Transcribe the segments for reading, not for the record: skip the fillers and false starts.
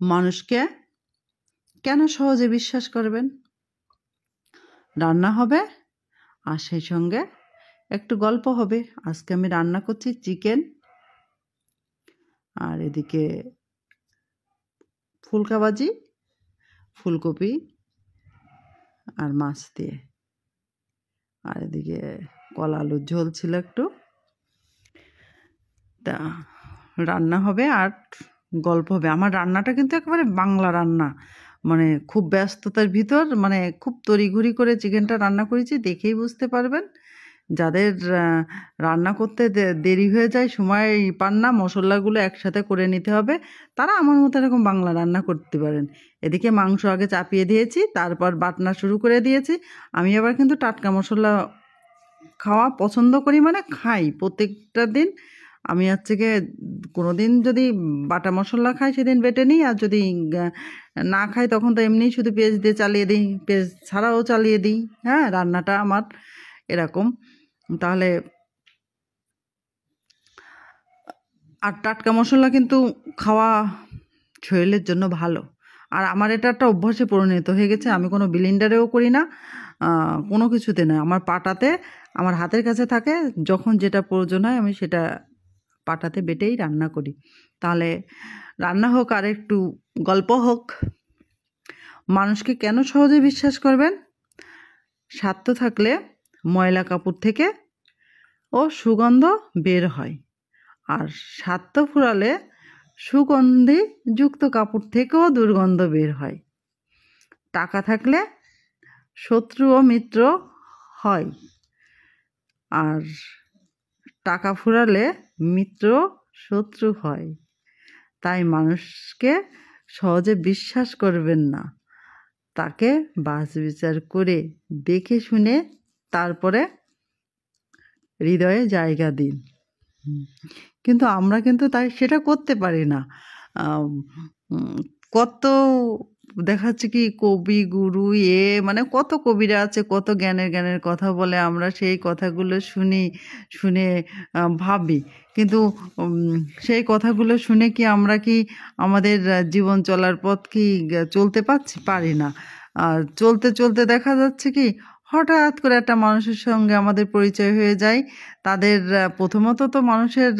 মানুষকে কেন সহজে বিশ্বাস করবেন? রান্না হবে আর সেই সঙ্গে একটু গল্প হবে। আজকে আমি রান্না করছি চিকেন, আর এদিকে ফুলকা ভাজি, ফুলকপি আর মাছ দিয়ে, আর এদিকে কলা আলুর ঝোল ছিল একটু। তা রান্না হবে আর গল্প হবে। আমার রান্নাটা কিন্তু একেবারে বাংলা রান্না, মানে খুব ব্যস্ততার ভিতর, মানে খুব তড়িঘড়ি করে চিকেনটা রান্না করেছি, দেখেই বুঝতে পারবেন। যাদের রান্না করতে দেরি হয়ে যায়, সময় পান না, মশলাগুলো একসাথে করে নিতে হবে, তারা আমার মতো এরকম বাংলা রান্না করতে পারেন। এদিকে মাংস আগে চাপিয়ে দিয়েছি, তারপর বাটনা শুরু করে দিয়েছি। আমি আবার কিন্তু টাটকা মশলা খাওয়া পছন্দ করি, মানে খাই প্রত্যেকটা দিন। আমি হচ্ছে গিয়ে কোনো দিন যদি বাটা মশলা খাই সেদিন বেটে নিই, আর যদি না খাই তখন তো এমনিই শুধু পেঁয়াজ দিয়ে চালিয়ে দিই, পেঁয়াজ ছাড়াও চালিয়ে দিই। হ্যাঁ, রান্নাটা আমার এরকম। তাহলে আর টাটকা মশলা কিন্তু খাওয়া শরীরের জন্য ভালো। আর আমার এটা একটা অভ্যাসে পরিণত হয়ে গেছে। আমি কোনো ব্লেন্ডারেও করি না, কোনো কিছুতে না, আমার পাটাতে, আমার হাতের কাছে থাকে। যখন যেটা প্রয়োজন হয় আমি সেটা পাটাতে বেটেই রান্না করি। তাহলে রান্না হোক আর একটু গল্প হোক। মানুষকে কেন সহজে বিশ্বাস করবেন? স্বার্থ থাকলে ময়লা কাপড় থেকে ও সুগন্ধ বের হয়, আর স্বার্থ ফুরালে সুগন্ধি যুক্ত কাপড় থেকেও দুর্গন্ধ বের হয়। টাকা থাকলে শত্রু ও মিত্র হয়, আর টাকা ফুরালে মিত্র শত্রু হয়। তাই মানুষকে সহজে বিশ্বাস করবেন না, তাকে বাছ বিচার করে দেখে শুনে তারপরে হৃদয়ে জায়গা দিন। কিন্তু আমরা কিন্তু তাই সেটা করতে পারি না। আম, উম, কত দেখাচ্ছে কি কবি গুরু, মানে কত কবিরা আছে, কত জ্ঞানের জ্ঞানের কথা বলে, আমরা সেই কথাগুলো শুনি, শুনে ভাবি। কিন্তু সেই কথাগুলো শুনে কি আমরা কি আমাদের জীবন চলার পথ কি চলতে পারি না। আর চলতে চলতে দেখা যাচ্ছে কি হঠাৎ করে একটা মানুষের সঙ্গে আমাদের পরিচয় হয়ে যায়। তাদের প্রথমত তো মানুষের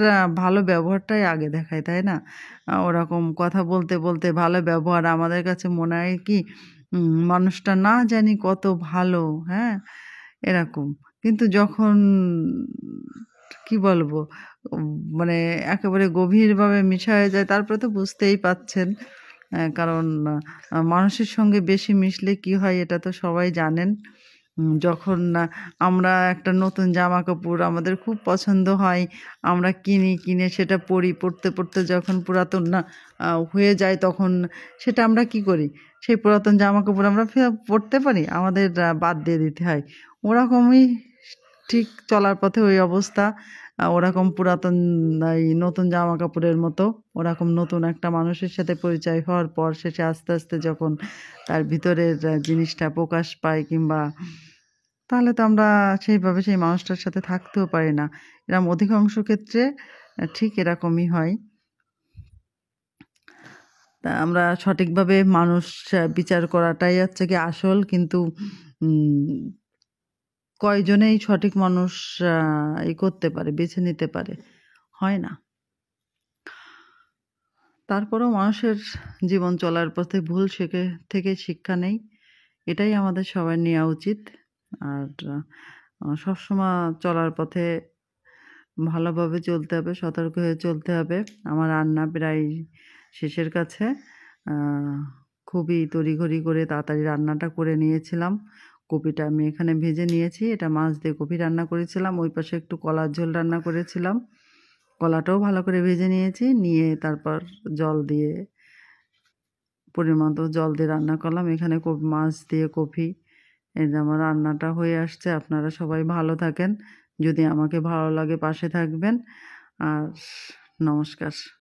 ভালো ব্যবহারটাই আগে দেখায়, তাই না? ওরকম কথা বলতে বলতে ভালো ব্যবহার আমাদের কাছে মনে হয় কি মানুষটা না জানি কত ভালো, হ্যাঁ, এরকম। কিন্তু যখন কি বলবো, উম, মানে একেবারে গভীরভাবে মিশা হয়ে যায়, তারপরে তো বুঝতেই পাচ্ছেন। কারণ মানুষের সঙ্গে বেশি মিশলে কি হয় এটা তো সবাই জানেন। যখন আমরা একটা নতুন জামা কাপড় আমাদের খুব পছন্দ হয়, আমরা কিনে সেটা পড়তে পড়তে যখন পুরাতন না হয়ে যায়, তখন সেটা আমরা কি করি, সেই পুরাতন জামা কাপড় আমরা পরতে পারি, আমাদের বাদ দিয়ে দিতে হয়। ওরকমই ঠিক চলার পথে ওই অবস্থা। ওরকম পুরাতন এই নতুন জামা কাপড়ের মতো, ওরকম নতুন একটা মানুষের সাথে পরিচয় হওয়ার পর শেষে আস্তে আস্তে যখন তার ভিতরের জিনিসটা প্রকাশ পায়, কিংবা তাহলে তো আমরা সেইভাবে সেই মানুষটার সাথে থাকতেও পারি না। এরকম অধিকাংশ ক্ষেত্রে ঠিক এরকমই হয়। তা আমরা সঠিকভাবে মানুষ বিচার করাটাই হচ্ছে কি আসল। কিন্তু উম, কয়জনেই সঠিক মানুষ করতে পারে, বেছে নিতে পারে? হয় না। তারপরেও মানুষের জীবন চলার পথে ভুল থেকে শিক্ষা নেই, এটাই আমাদের সবার নেওয়া উচিত। আর সবসময় চলার পথে ভালোভাবে চলতে হবে, সতর্ক হয়ে চলতে হবে। আমার রান্না প্রায় শেষের কাছে। খুবই তড়িঘড়ি করে তাড়াতাড়ি রান্নাটা করে নিয়েছিলাম। কপিটা আমি এখানে ভেজে নিয়েছি, এটা মাছ দিয়ে কপি রান্না করেছিলাম। ওই পাশে একটু কলার ঝোল রান্না করেছিলাম, কলাটাও ভালো করে ভেজে নিয়েছি, নিয়ে তারপর জল দিয়ে, পরিমাণ মতো জল দিয়ে রান্না করলাম। এখানে মাছ দিয়ে কপি, এই যে আমার রান্নাটা হয়ে আসছে। আপনারা সবাই ভালো থাকেন, যদি আমাকে ভালো লাগে পাশে থাকবেন। আর নমস্কার।